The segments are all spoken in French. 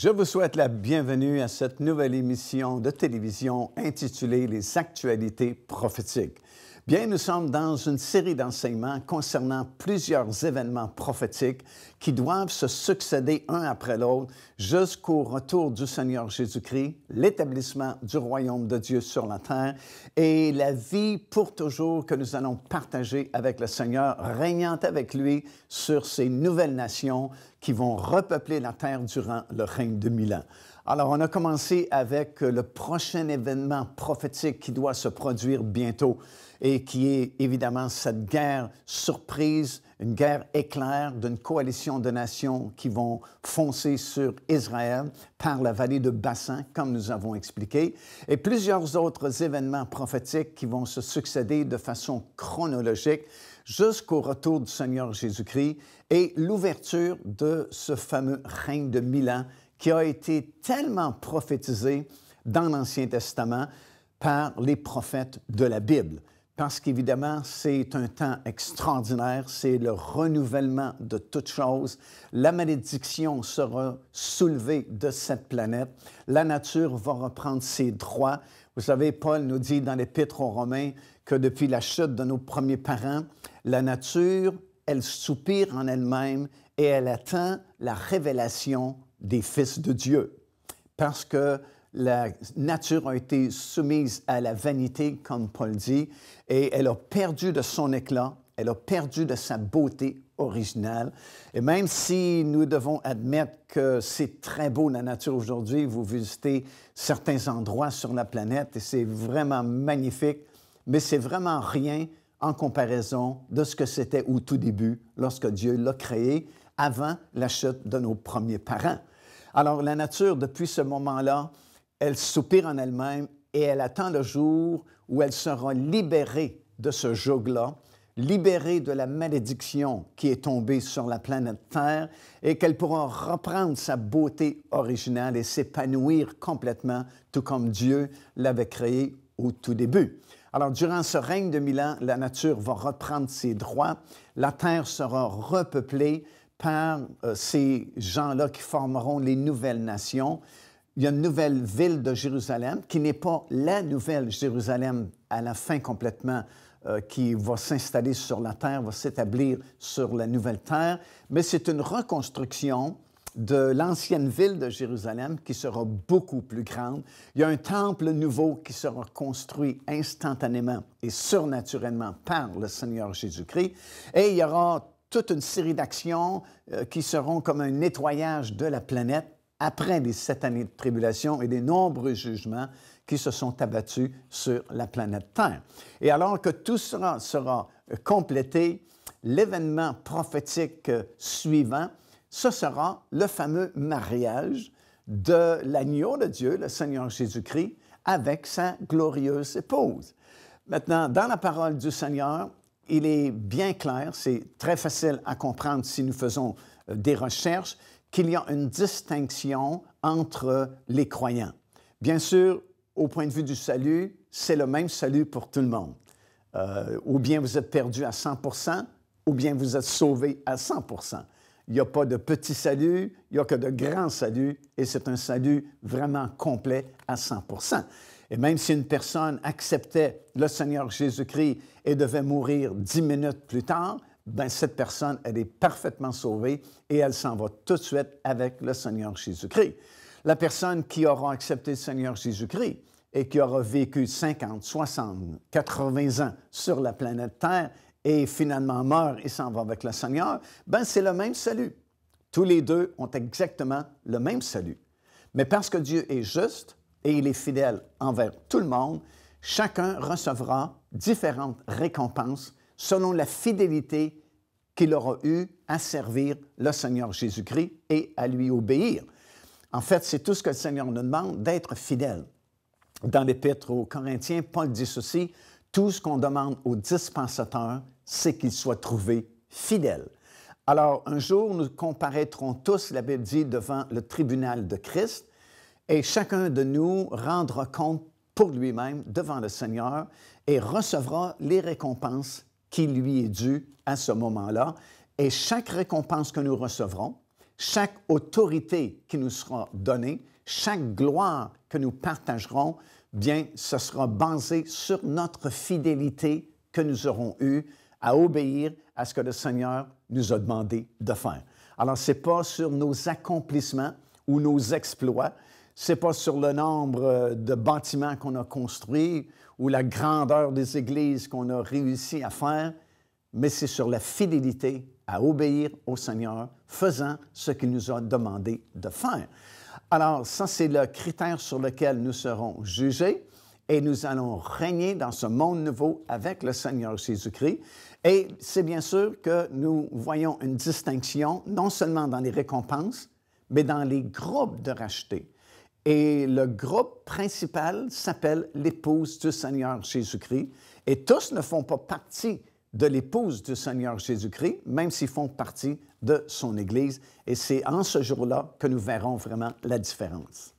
Je vous souhaite la bienvenue à cette nouvelle émission de télévision intitulée « Les actualités prophétiques ». Bien, nous sommes dans une série d'enseignements concernant plusieurs événements prophétiques qui doivent se succéder un après l'autre jusqu'au retour du Seigneur Jésus-Christ, l'établissement du royaume de Dieu sur la terre et la vie pour toujours que nous allons partager avec le Seigneur, régnant avec lui sur ces nouvelles nations qui vont repeupler la terre durant le règne de 1000 ans. Alors, on a commencé avec le prochain événement prophétique qui doit se produire bientôt et qui est évidemment cette guerre surprise, une guerre éclair d'une coalition de nations qui vont foncer sur Israël par la vallée de Bassan, comme nous avons expliqué, et plusieurs autres événements prophétiques qui vont se succéder de façon chronologique jusqu'au retour du Seigneur Jésus-Christ et l'ouverture de ce fameux règne de 1000 ans qui a été tellement prophétisé dans l'Ancien Testament par les prophètes de la Bible. Parce qu'évidemment, c'est un temps extraordinaire, c'est le renouvellement de toutes choses. La malédiction sera soulevée de cette planète. La nature va reprendre ses droits. Vous savez, Paul nous dit dans l'Épître aux Romains que depuis la chute de nos premiers parents, la nature, elle soupire en elle-même et elle attend la révélation des fils de Dieu. Parce que la nature a été soumise à la vanité, comme Paul dit, et elle a perdu de son éclat, elle a perdu de sa beauté originale. Et même si nous devons admettre que c'est très beau la nature aujourd'hui, vous visitez certains endroits sur la planète et c'est vraiment magnifique, mais c'est vraiment rien en comparaison de ce que c'était au tout début, lorsque Dieu l'a créé, avant la chute de nos premiers parents. Alors la nature, depuis ce moment-là, elle soupire en elle-même et elle attend le jour où elle sera libérée de ce joug-là, libérée de la malédiction qui est tombée sur la planète Terre et qu'elle pourra reprendre sa beauté originale et s'épanouir complètement, tout comme Dieu l'avait créé au tout début. Alors, durant ce règne de 1000 ans, la nature va reprendre ses droits, la Terre sera repeuplée par ces gens-là qui formeront les nouvelles nations. Il y a une nouvelle ville de Jérusalem qui n'est pas la nouvelle Jérusalem à la fin complètement qui va s'installer sur la terre, va s'établir sur la nouvelle terre, mais c'est une reconstruction de l'ancienne ville de Jérusalem qui sera beaucoup plus grande. Il y a un temple nouveau qui sera construit instantanément et surnaturellement par le Seigneur Jésus-Christ et il y aura toute une série d'actions qui seront comme un nettoyage de la planète après les 7 années de tribulation et des nombreux jugements qui se sont abattus sur la planète Terre. Et alors que tout sera complété, l'événement prophétique suivant, ce sera le fameux mariage de l'agneau de Dieu, le Seigneur Jésus-Christ, avec sa glorieuse épouse. Maintenant, dans la parole du Seigneur, il est bien clair, c'est très facile à comprendre si nous faisons des recherches, qu'il y a une distinction entre les croyants. Bien sûr, au point de vue du salut, c'est le même salut pour tout le monde. Ou bien vous êtes perdu à 100 % ou bien vous êtes sauvé à 100 %. Il n'y a pas de petit salut, il n'y a que de grands saluts, et c'est un salut vraiment complet à 100 %. Et même si une personne acceptait le Seigneur Jésus-Christ et devait mourir 10 minutes plus tard, bien, cette personne, elle est parfaitement sauvée et elle s'en va tout de suite avec le Seigneur Jésus-Christ. La personne qui aura accepté le Seigneur Jésus-Christ et qui aura vécu 50, 60, 80 ans sur la planète Terre et finalement meurt et s'en va avec le Seigneur, bien, c'est le même salut. Tous les deux ont exactement le même salut. Mais parce que Dieu est juste et il est fidèle envers tout le monde, chacun recevra différentes récompenses selon la fidélité qu'il aura eue à servir le Seigneur Jésus-Christ et à lui obéir. En fait, c'est tout ce que le Seigneur nous demande, d'être fidèle. Dans l'Épître aux Corinthiens, Paul dit ceci, « Tout ce qu'on demande aux dispensateurs, c'est qu'ils soient trouvés fidèles. » Alors, un jour, nous comparaîtrons tous, la Bible dit, devant le tribunal de Christ, et chacun de nous rendra compte pour lui-même devant le Seigneur et recevra les récompenses qui lui est due à ce moment-là. Et chaque récompense que nous recevrons, Chaque autorité qui nous sera donnée, chaque gloire que nous partagerons, bien, ce sera basé sur notre fidélité que nous aurons eue à obéir à ce que le Seigneur nous a demandé de faire. Alors, ce n'est pas sur nos accomplissements ou nos exploits, ce n'est pas sur le nombre de bâtiments qu'on a construits ou la grandeur des églises qu'on a réussi à faire, mais c'est sur la fidélité à obéir au Seigneur, faisant ce qu'il nous a demandé de faire. Alors, ça, c'est le critère sur lequel nous serons jugés et nous allons régner dans ce monde nouveau avec le Seigneur Jésus-Christ. Et c'est bien sûr que nous voyons une distinction, non seulement dans les récompenses, mais dans les groupes de rachetés. Et le groupe principal s'appelle l'épouse du Seigneur Jésus-Christ. Et tous ne font pas partie de l'épouse du Seigneur Jésus-Christ, même s'ils font partie de son Église. Et c'est en ce jour-là que nous verrons vraiment la différence.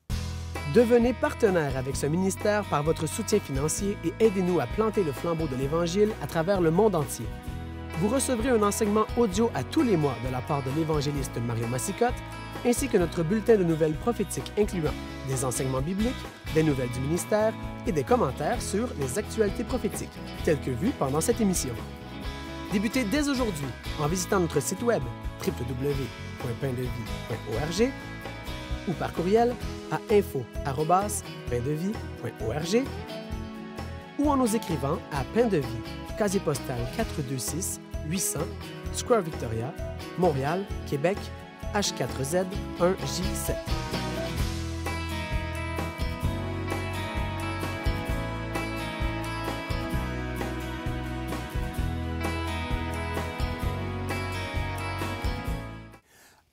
Devenez partenaire avec ce ministère par votre soutien financier et aidez-nous à planter le flambeau de l'Évangile à travers le monde entier. Vous recevrez un enseignement audio à tous les mois de la part de l'évangéliste Mario Massicotte, ainsi que notre bulletin de nouvelles prophétiques incluant des enseignements bibliques, des nouvelles du ministère et des commentaires sur les actualités prophétiques, telles que vues pendant cette émission. Débutez dès aujourd'hui en visitant notre site web www.paindevie.org ou par courriel à info@paindevie.org ou en nous écrivant à Pain de Vie, casier postal 426 800 Square Victoria, Montréal, Québec, H4Z 1J7.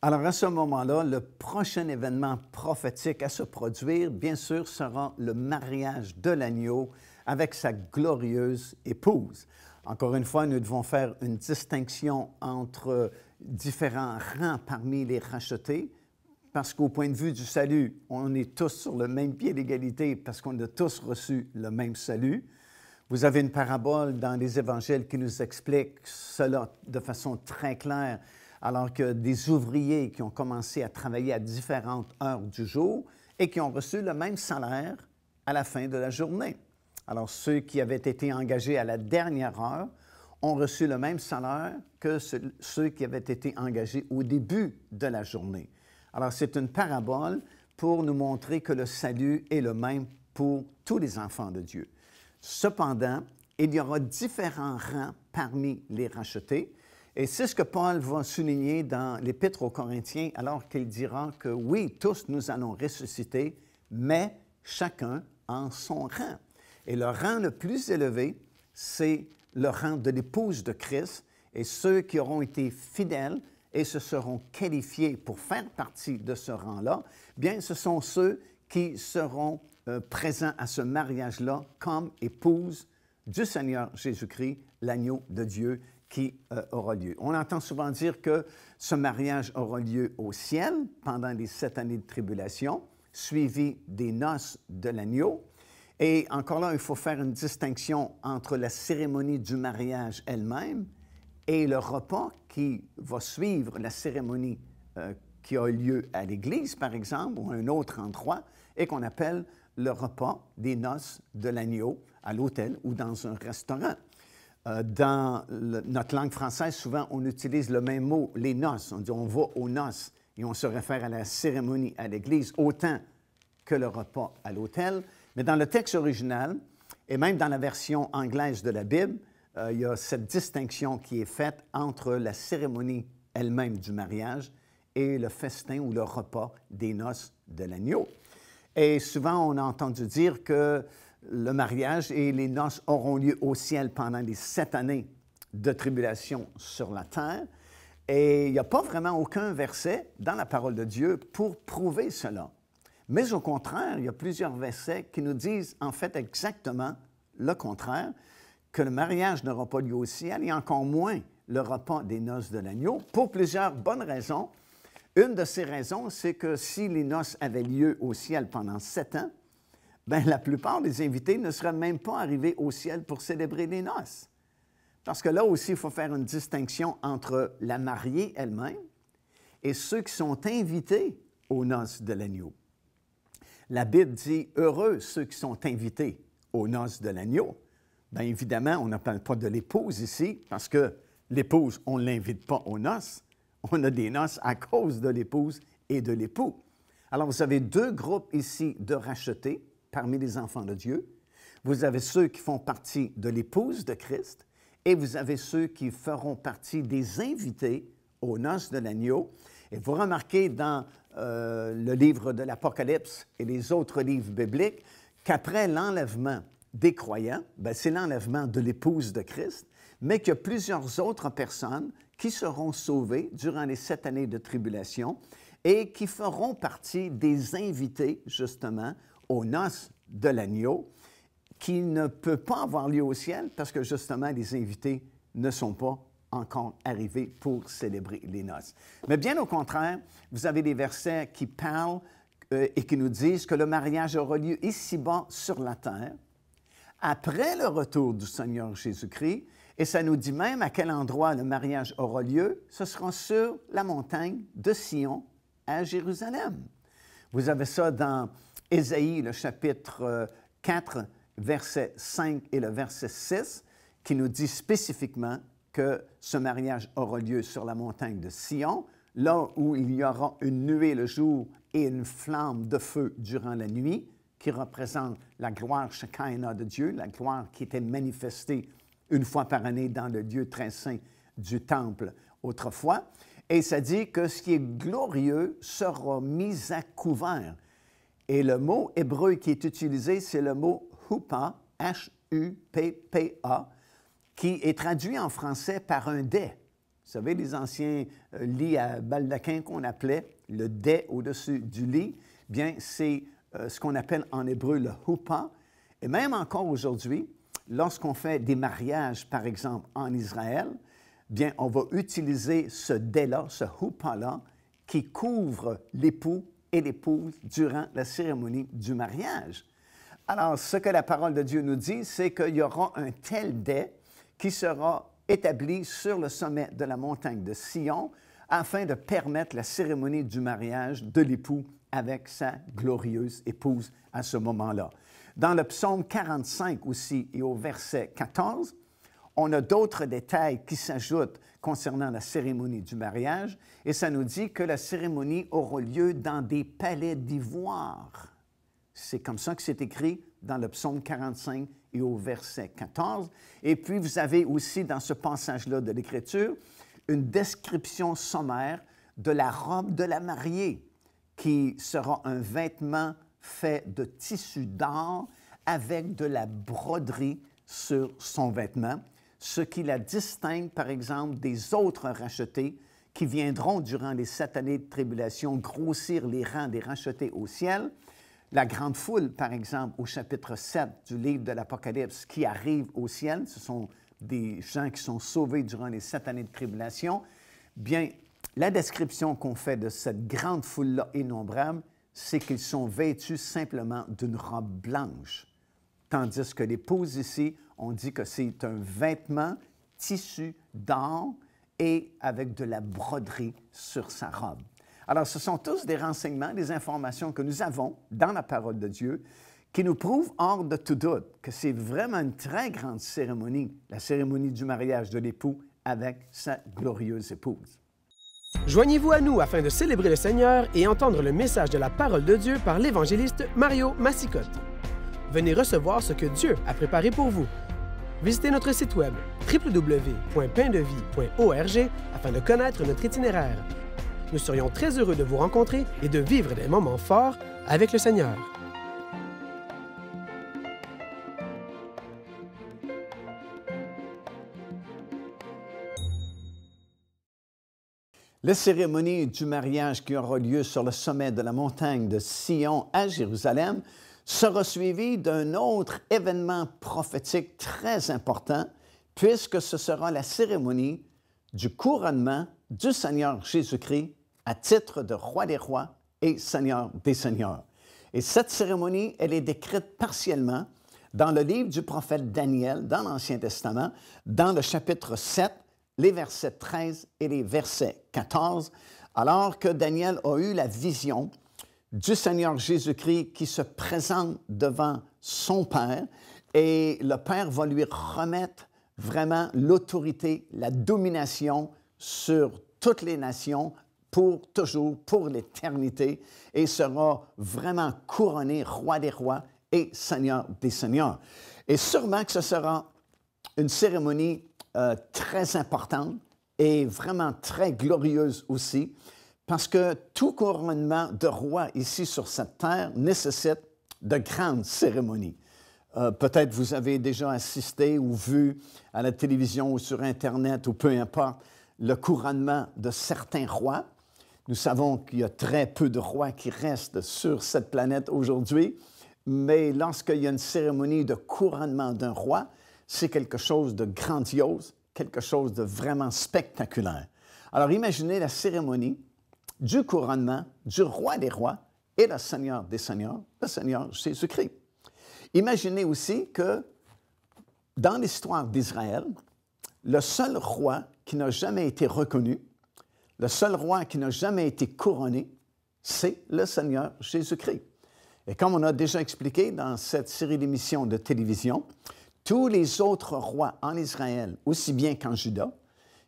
Alors, à ce moment-là, le prochain événement prophétique à se produire, bien sûr, sera le mariage de l'agneau avec sa glorieuse épouse. Encore une fois, nous devons faire une distinction entre différents rangs parmi les rachetés, parce qu'au point de vue du salut, on est tous sur le même pied d'égalité parce qu'on a tous reçu le même salut. Vous avez une parabole dans les évangiles qui nous explique cela de façon très claire, alors que des ouvriers qui ont commencé à travailler à différentes heures du jour et qui ont reçu le même salaire à la fin de la journée. Alors, ceux qui avaient été engagés à la dernière heure ont reçu le même salaire que ceux qui avaient été engagés au début de la journée. Alors, c'est une parabole pour nous montrer que le salut est le même pour tous les enfants de Dieu. Cependant, il y aura différents rangs parmi les rachetés. Et c'est ce que Paul va souligner dans l'Épître aux Corinthiens, alors qu'il dira que oui, tous nous allons ressusciter, mais chacun en son rang. Et le rang le plus élevé, c'est le rang de l'épouse de Christ, et ceux qui auront été fidèles et se seront qualifiés pour faire partie de ce rang-là, bien, ce sont ceux qui seront présents à ce mariage-là comme épouse du Seigneur Jésus-Christ, l'agneau de Dieu, qui aura lieu. On entend souvent dire que ce mariage aura lieu au ciel pendant les 7 années de tribulation, suivi des noces de l'agneau. Et encore là, il faut faire une distinction entre la cérémonie du mariage elle-même et le repas qui va suivre la cérémonie qui a lieu à l'église, par exemple, ou à un autre endroit, et qu'on appelle le repas des noces de l'agneau à l'hôtel ou dans un restaurant. Dans notre langue française, souvent, on utilise le même mot, les noces. On dit on va aux noces et on se réfère à la cérémonie à l'église autant que le repas à l'hôtel. Mais dans le texte original, et même dans la version anglaise de la Bible, il y a cette distinction qui est faite entre la cérémonie elle-même du mariage et le festin ou le repas des noces de l'agneau. Et souvent, on a entendu dire que le mariage et les noces auront lieu au ciel pendant les 7 années de tribulation sur la terre. Et il n'y a pas vraiment aucun verset dans la parole de Dieu pour prouver cela. Mais au contraire, il y a plusieurs versets qui nous disent en fait exactement le contraire, que le mariage n'aura pas lieu au ciel et encore moins le repas des noces de l'agneau, pour plusieurs bonnes raisons. Une de ces raisons, c'est que si les noces avaient lieu au ciel pendant 7 ans, bien, la plupart des invités ne seraient même pas arrivés au ciel pour célébrer les noces. Parce que là aussi, il faut faire une distinction entre la mariée elle-même et ceux qui sont invités aux noces de l'agneau. La Bible dit « Heureux ceux qui sont invités aux noces de l'agneau ». Bien évidemment, on ne parle pas de l'épouse ici, parce que l'épouse, on ne l'invite pas aux noces. On a des noces à cause de l'épouse et de l'époux. Alors, vous avez deux groupes ici de rachetés parmi les enfants de Dieu. Vous avez ceux qui font partie de l'épouse de Christ et vous avez ceux qui feront partie des invités aux noces de l'agneau. Et vous remarquez dans le livre de l'Apocalypse et les autres livres bibliques qu'après l'enlèvement des croyants, c'est l'enlèvement de l'épouse de Christ, mais qu'il y a plusieurs autres personnes qui seront sauvées durant les 7 années de tribulation et qui feront partie des invités, justement, aux noces de l'agneau, qui ne peut pas avoir lieu au ciel parce que, justement, les invités ne sont pas encore arrivés pour célébrer les noces. Mais bien au contraire, vous avez des versets qui parlent et qui nous disent que le mariage aura lieu ici-bas sur la terre, après le retour du Seigneur Jésus-Christ, et ça nous dit même à quel endroit le mariage aura lieu, ce sera sur la montagne de Sion à Jérusalem. Vous avez ça dans Ésaïe, le chapitre 4, verset 5 et le verset 6, qui nous dit spécifiquement que ce mariage aura lieu sur la montagne de Sion, là où il y aura une nuée le jour et une flamme de feu durant la nuit, qui représente la gloire Shekinah de Dieu, la gloire qui était manifestée une fois par année dans le lieu très saint du temple autrefois. Et ça dit que ce qui est glorieux sera mis à couvert. Et le mot hébreu qui est utilisé, c'est le mot huppah, H-U-P-P-A, qui est traduit en français par un dais. Vous savez, les anciens lits à baldaquin qu'on appelait le dais au-dessus du lit, bien, c'est ce qu'on appelle en hébreu le huppah. Et même encore aujourd'hui, lorsqu'on fait des mariages, par exemple, en Israël, bien, on va utiliser ce dais-là, ce huppah-là, qui couvre l'époux et l'épouse durant la cérémonie du mariage. Alors, ce que la parole de Dieu nous dit, c'est qu'il y aura un tel dais qui sera établi sur le sommet de la montagne de Sion afin de permettre la cérémonie du mariage de l'époux avec sa glorieuse épouse à ce moment-là. Dans le psaume 45 aussi et au verset 14, on a d'autres détails qui s'ajoutent concernant la cérémonie du mariage et ça nous dit que la cérémonie aura lieu dans des palais d'ivoire. C'est comme ça que c'est écrit dans le psaume 45 et au verset 14. Et puis, vous avez aussi dans ce passage-là de l'Écriture une description sommaire de la robe de la mariée, qui sera un vêtement fait de tissu d'or avec de la broderie sur son vêtement, ce qui la distingue, par exemple, des autres rachetés qui viendront durant les 7 années de tribulation grossir les rangs des rachetés au ciel. La grande foule, par exemple, au chapitre 7 du livre de l'Apocalypse, qui arrive au ciel, ce sont des gens qui sont sauvés durant les 7 années de tribulation. Bien, la description qu'on fait de cette grande foule-là innombrable, c'est qu'ils sont vêtus simplement d'une robe blanche. Tandis que l'épouse ici, on dit que c'est un vêtement tissu d'or et avec de la broderie sur sa robe. Alors, ce sont tous des renseignements, des informations que nous avons dans la parole de Dieu qui nous prouvent hors de tout doute que c'est vraiment une très grande cérémonie, la cérémonie du mariage de l'époux avec sa glorieuse épouse. Joignez-vous à nous afin de célébrer le Seigneur et entendre le message de la parole de Dieu par l'évangéliste Mario Massicotte. Venez recevoir ce que Dieu a préparé pour vous. Visitez notre site web www.paindevie.org afin de connaître notre itinéraire. Nous serions très heureux de vous rencontrer et de vivre des moments forts avec le Seigneur. La cérémonie du mariage qui aura lieu sur le sommet de la montagne de Sion à Jérusalem sera suivie d'un autre événement prophétique très important, puisque ce sera la cérémonie du couronnement du Seigneur Jésus-Christ à titre de roi des rois et Seigneur des seigneurs. Et cette cérémonie, elle est décrite partiellement dans le livre du prophète Daniel, dans l'Ancien Testament, dans le chapitre 7, les versets 13 et les versets 14, Alors que Daniel a eu la vision du Seigneur Jésus-Christ qui se présente devant son Père, et le Père va lui remettre vraiment l'autorité, la domination sur toutes les nations pour toujours, pour l'éternité, et sera vraiment couronné roi des rois et seigneur des seigneurs. Et sûrement que ce sera une cérémonie très importante et vraiment très glorieuse aussi, parce que tout couronnement de roi ici sur cette terre nécessite de grandes cérémonies. Peut-être vous avez déjà assisté ou vu à la télévision ou sur Internet ou peu importe le couronnement de certains rois. Nous savons qu'il y a très peu de rois qui restent sur cette planète aujourd'hui, mais lorsqu'il y a une cérémonie de couronnement d'un roi, c'est quelque chose de grandiose, quelque chose de vraiment spectaculaire. Alors imaginez la cérémonie du couronnement du roi des rois et le Seigneur des seigneurs, le Seigneur Jésus-Christ. Imaginez aussi que dans l'histoire d'Israël, le seul roi qui n'a jamais été reconnu, le seul roi qui n'a jamais été couronné, c'est le Seigneur Jésus-Christ. Et comme on a déjà expliqué dans cette série d'émissions de télévision, tous les autres rois en Israël, aussi bien qu'en Juda,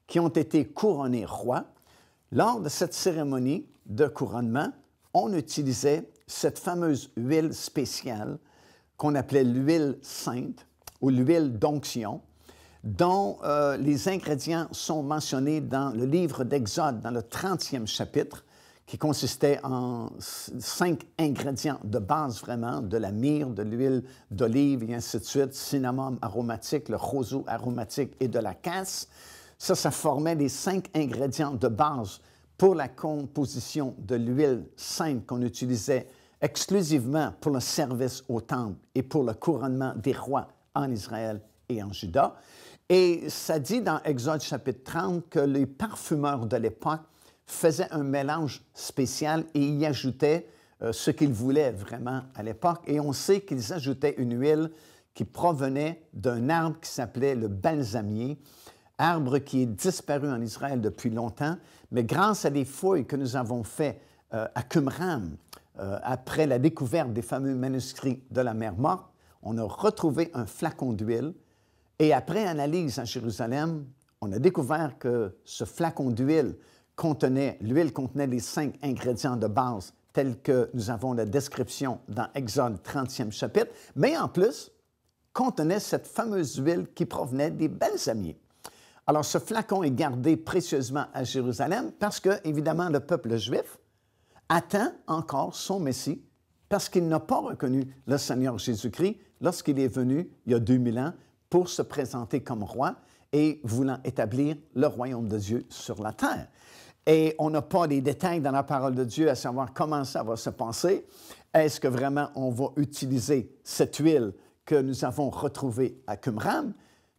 qui ont été couronnés rois, lors de cette cérémonie de couronnement, on utilisait cette fameuse huile spéciale qu'on appelait l'huile sainte ou l'huile d'onction, dont les ingrédients sont mentionnés dans le livre d'Exode, dans le 30e chapitre, qui consistait en 5 ingrédients de base vraiment, de la myrrhe, de l'huile d'olive et ainsi de suite, cinnamome aromatique, le roseau aromatique et de la casse. Ça formait les 5 ingrédients de base pour la composition de l'huile sainte qu'on utilisait exclusivement pour le service au temple et pour le couronnement des rois en Israël et en Juda. Et ça dit dans Exode chapitre 30 que les parfumeurs de l'époque faisaient un mélange spécial et y ajoutaient ce qu'ils voulaient vraiment à l'époque. Et on sait qu'ils ajoutaient une huile qui provenait d'un arbre qui s'appelait le balsamier, arbre qui est disparu en Israël depuis longtemps, mais grâce à des fouilles que nous avons faites à Qumran, après la découverte des fameux manuscrits de la mer Morte, on a retrouvé un flacon d'huile. Et après analyse à Jérusalem, on a découvert que ce flacon d'huile contenait les 5 ingrédients de base tels que nous avons la description dans Exode 30e chapitre, mais en plus, contenait cette fameuse huile qui provenait des balsamiers. Alors, ce flacon est gardé précieusement à Jérusalem parce que, évidemment, le peuple juif attend encore son Messie parce qu'il n'a pas reconnu le Seigneur Jésus-Christ lorsqu'il est venu, il y a 2000 ans, pour se présenter comme roi et voulant établir le royaume de Dieu sur la terre. Et on n'a pas les détails dans la parole de Dieu à savoir comment ça va se passer. Est-ce que vraiment on va utiliser cette huile que nous avons retrouvée à Qumran?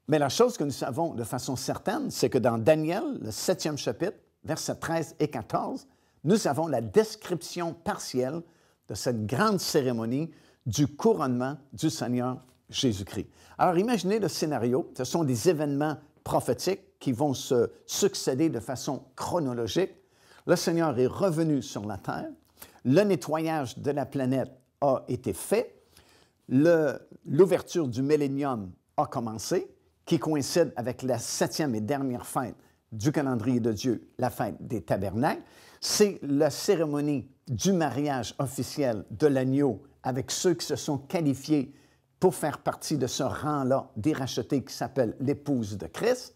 Mais la chose que nous savons de façon certaine, c'est que dans Daniel, le 7e chapitre, versets 13 et 14, nous avons la description partielle de cette grande cérémonie du couronnement du Seigneur Jésus-Christ. Alors, imaginez le scénario. Ce sont des événements prophétiques qui vont se succéder de façon chronologique. Le Seigneur est revenu sur la terre. Le nettoyage de la planète a été fait. L'ouverture du millénium a commencé, qui coïncide avec la 7e et dernière fête du calendrier de Dieu, la fête des tabernacles. C'est la cérémonie du mariage officiel de l'agneau avec ceux qui se sont qualifiés pour faire partie de ce rang-là des rachetés qui s'appelle l'épouse de Christ.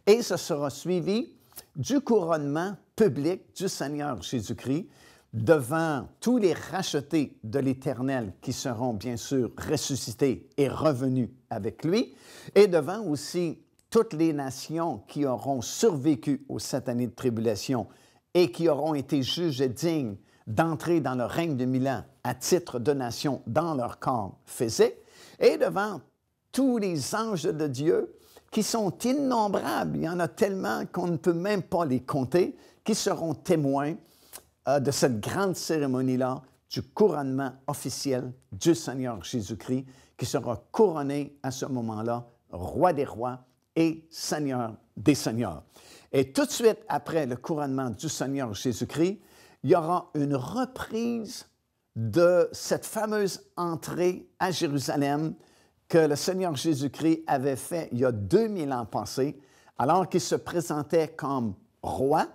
Et ce sera suivi du couronnement public du Seigneur Jésus-Christ devant tous les rachetés de l'Éternel qui seront bien sûr ressuscités et revenus avec lui, et devant aussi toutes les nations qui auront survécu aux 7 années de tribulation et qui auront été jugées dignes d'entrer dans le règne de 1000 ans à titre de nation dans leur corps physique, et devant tous les anges de Dieu qui sont innombrables, il y en a tellement qu'on ne peut même pas les compter, qui seront témoins de cette grande cérémonie-là, du couronnement officiel du Seigneur Jésus-Christ, qui sera couronné à ce moment-là, roi des rois et Seigneur des seigneurs. Et tout de suite après le couronnement du Seigneur Jésus-Christ, il y aura une reprise de cette fameuse entrée à Jérusalem que le Seigneur Jésus-Christ avait fait il y a 2000 ans passés, alors qu'il se présentait comme roi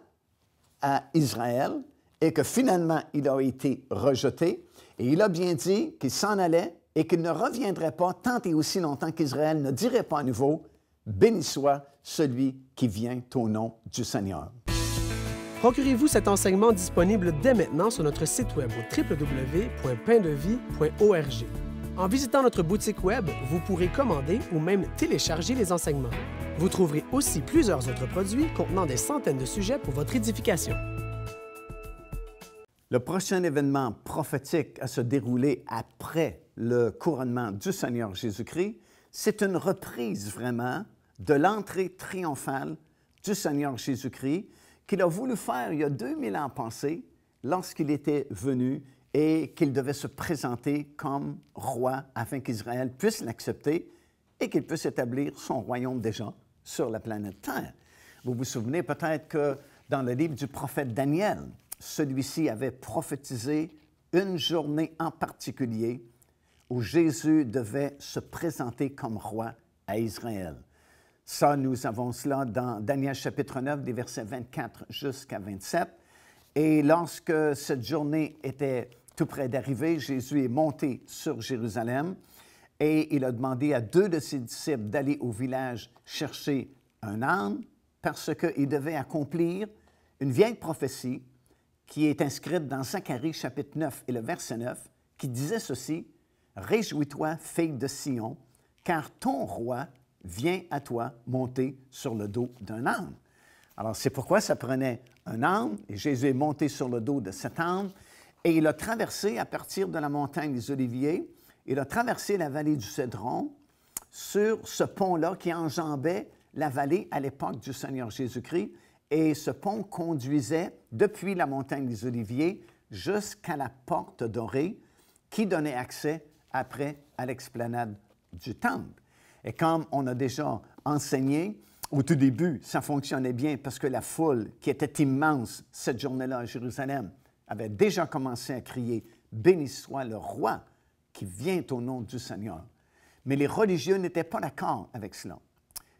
à Israël et que finalement il a été rejeté. Et il a bien dit qu'il s'en allait et qu'il ne reviendrait pas tant et aussi longtemps qu'Israël ne dirait pas à nouveau « Béni soit celui qui vient au nom du Seigneur ». Procurez-vous cet enseignement disponible dès maintenant sur notre site web au www.paindevie.org. En visitant notre boutique web, vous pourrez commander ou même télécharger les enseignements. Vous trouverez aussi plusieurs autres produits contenant des centaines de sujets pour votre édification. Le prochain événement prophétique à se dérouler après le couronnement du Seigneur Jésus-Christ, c'est une reprise vraiment de l'entrée triomphale du Seigneur Jésus-Christ qu'il a voulu faire il y a 2000 ans passés lorsqu'il était venu et qu'il devait se présenter comme roi afin qu'Israël puisse l'accepter et qu'il puisse établir son royaume déjà sur la planète Terre. Vous vous souvenez peut-être que dans le livre du prophète Daniel, celui-ci avait prophétisé une journée en particulier où Jésus devait se présenter comme roi à Israël. Ça, nous avons cela dans Daniel chapitre 9, des versets 24 jusqu'à 27. Et lorsque cette journée était tout près d'arriver, Jésus est monté sur Jérusalem et il a demandé à 2 de ses disciples d'aller au village chercher un âne parce qu'il devait accomplir une vieille prophétie qui est inscrite dans Zacharie chapitre 9 et le verset 9, qui disait ceci: « Réjouis-toi, fille de Sion, car ton roi vient à toi monter sur le dos d'un âne. » Alors, c'est pourquoi ça prenait un âne, et Jésus est monté sur le dos de cet âne, et il a traversé à partir de la montagne des Oliviers, il a traversé la vallée du Cédron sur ce pont-là qui enjambait la vallée à l'époque du Seigneur Jésus-Christ, et ce pont conduisait depuis la montagne des Oliviers jusqu'à la porte dorée qui donnait accès après à l'explanade du Temple. Et comme on a déjà enseigné, au tout début, ça fonctionnait bien parce que la foule, qui était immense cette journée-là à Jérusalem, avait déjà commencé à crier « Béni soit le roi qui vient au nom du Seigneur ». Mais les religieux n'étaient pas d'accord avec cela.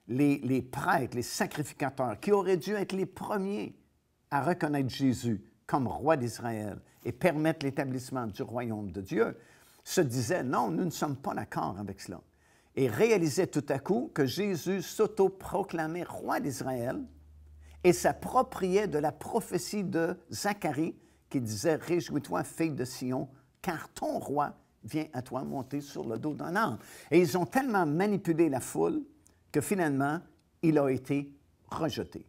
Les prêtres, les sacrificateurs, qui auraient dû être les premiers à reconnaître Jésus comme roi d'Israël et permettre l'établissement du royaume de Dieu, se disaient « Non, nous ne sommes pas d'accord avec cela ». Et réalisait tout à coup que Jésus s'auto-proclamait roi d'Israël et s'appropriait de la prophétie de Zacharie qui disait « Réjouis-toi, fille de Sion, car ton roi vient à toi monter sur le dos d'un âne. » Et ils ont tellement manipulé la foule que finalement, il a été rejeté.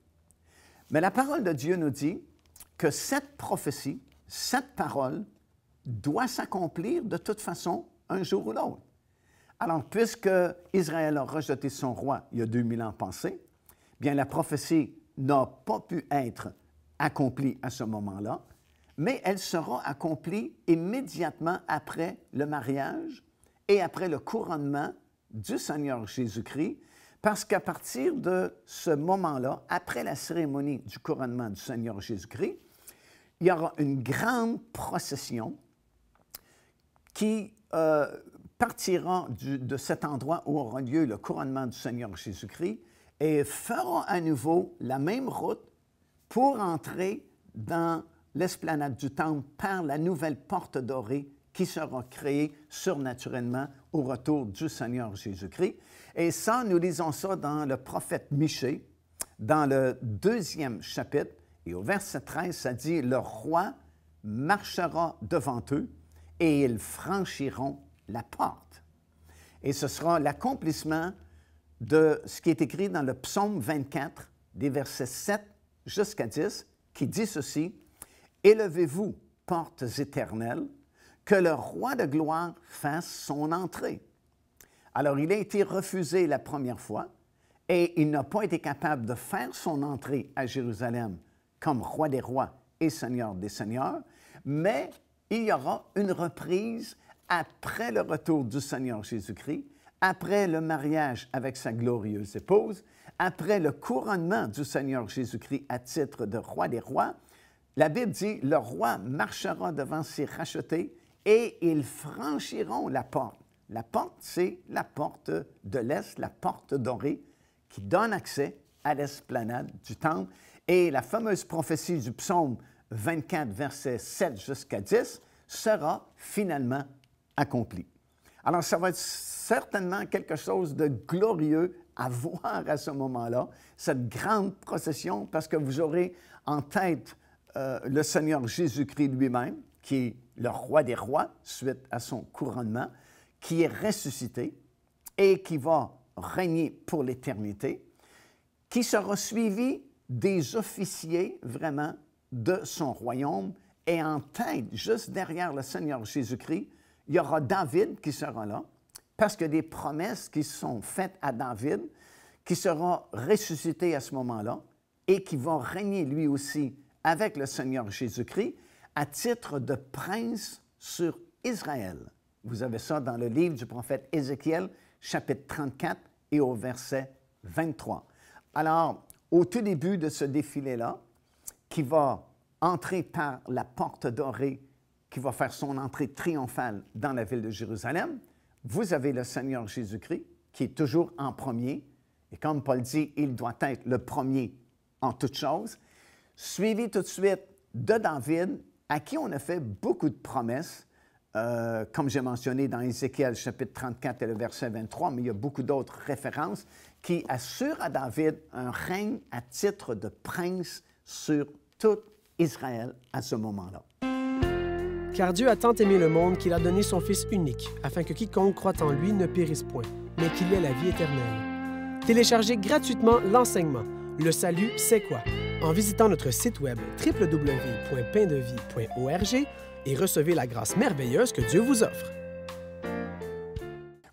Mais la parole de Dieu nous dit que cette prophétie, cette parole, doit s'accomplir de toute façon un jour ou l'autre. Alors, puisque Israël a rejeté son roi il y a 2000 ans passés, bien la prophétie n'a pas pu être accomplie à ce moment-là, mais elle sera accomplie immédiatement après le mariage et après le couronnement du Seigneur Jésus-Christ, parce qu'à partir de ce moment-là, après la cérémonie du couronnement du Seigneur Jésus-Christ, il y aura une grande procession qui partira de cet endroit où aura lieu le couronnement du Seigneur Jésus-Christ et fera à nouveau la même route pour entrer dans l'esplanade du Temple par la nouvelle porte dorée qui sera créée surnaturellement au retour du Seigneur Jésus-Christ. Et ça, nous lisons ça dans le prophète Michée, dans le 2e chapitre, et au verset 13, ça dit « Le roi marchera devant eux et ils franchiront la porte. » Et ce sera l'accomplissement de ce qui est écrit dans le psaume 24, des versets 7 jusqu'à 10, qui dit ceci: « Élevez-vous, portes éternelles, que le roi de gloire fasse son entrée. » Alors, il a été refusé la première fois et il n'a pas été capable de faire son entrée à Jérusalem comme roi des rois et seigneur des seigneurs, mais il y aura une reprise après le retour du Seigneur Jésus-Christ, après le mariage avec sa glorieuse épouse, après le couronnement du Seigneur Jésus-Christ à titre de roi des rois, la Bible dit, le roi marchera devant ses rachetés et ils franchiront la porte. La porte, c'est la porte de l'Est, la porte dorée, qui donne accès à l'esplanade du temple. Et la fameuse prophétie du psaume 24, versets 7 jusqu'à 10, sera finalement accomplie. Alors, ça va être certainement quelque chose de glorieux à voir à ce moment-là, cette grande procession, parce que vous aurez en tête le Seigneur Jésus-Christ lui-même, qui est le roi des rois, suite à son couronnement, qui est ressuscité et qui va régner pour l'éternité, qui sera suivi des officiers vraiment de son royaume, et en tête, juste derrière le Seigneur Jésus-Christ, il y aura David qui sera là, parce que des promesses qui sont faites à David, qui sera ressuscité à ce moment-là, et qui va régner lui aussi avec le Seigneur Jésus-Christ, à titre de prince sur Israël. Vous avez ça dans le livre du prophète Ézéchiel, chapitre 34 et au verset 23. Alors, au tout début de ce défilé-là, qui va entrer par la porte dorée, qui va faire son entrée triomphale dans la ville de Jérusalem, vous avez le Seigneur Jésus-Christ, qui est toujours en premier, et comme Paul dit, il doit être le premier en toutes choses, suivi tout de suite de David, à qui on a fait beaucoup de promesses, comme j'ai mentionné dans Ézéchiel, chapitre 34 et le verset 23, mais il y a beaucoup d'autres références qui assurent à David un règne à titre de prince sur tout Israël à ce moment-là. Car Dieu a tant aimé le monde qu'il a donné son Fils unique, afin que quiconque croit en lui ne périsse point, mais qu'il ait la vie éternelle. Téléchargez gratuitement l'enseignement « Le salut, c'est quoi ?» en visitant notre site web www.paindevie.org et recevez la grâce merveilleuse que Dieu vous offre.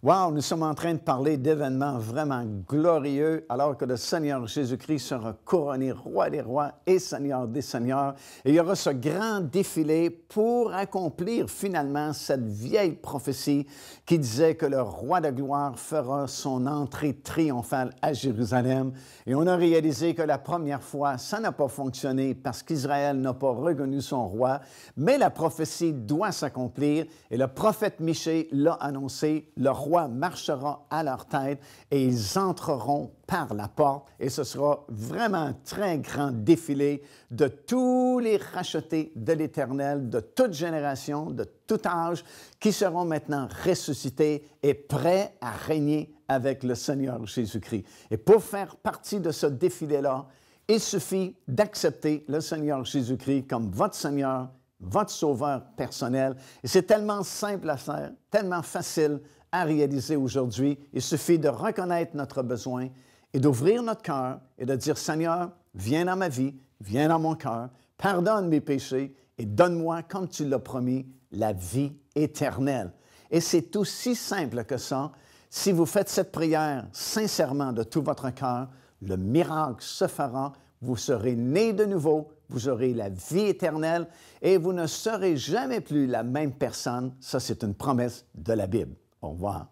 Wow, nous sommes en train de parler d'événements vraiment glorieux alors que le Seigneur Jésus-Christ sera couronné roi des rois et Seigneur des seigneurs. Et il y aura ce grand défilé pour accomplir finalement cette vieille prophétie qui disait que le roi de gloire fera son entrée triomphale à Jérusalem. Et on a réalisé que la première fois, ça n'a pas fonctionné parce qu'Israël n'a pas reconnu son roi, mais la prophétie doit s'accomplir et le prophète Michée l'a annoncé, le roi marchera à leur tête et ils entreront par la porte et ce sera vraiment un très grand défilé de tous les rachetés de l'Éternel, de toute génération, de tout âge, qui seront maintenant ressuscités et prêts à régner avec le Seigneur Jésus-Christ. Et pour faire partie de ce défilé-là, il suffit d'accepter le Seigneur Jésus-Christ comme votre Seigneur, votre Sauveur personnel. Et c'est tellement simple à faire, tellement facile à réaliser aujourd'hui. Il suffit de reconnaître notre besoin et d'ouvrir notre cœur et de dire, Seigneur, viens dans ma vie, viens dans mon cœur, pardonne mes péchés et donne-moi, comme tu l'as promis, la vie éternelle. Et c'est aussi simple que ça. Si vous faites cette prière sincèrement de tout votre cœur, le miracle se fera, vous serez nés de nouveau, vous aurez la vie éternelle et vous ne serez jamais plus la même personne. Ça, c'est une promesse de la Bible. Au revoir.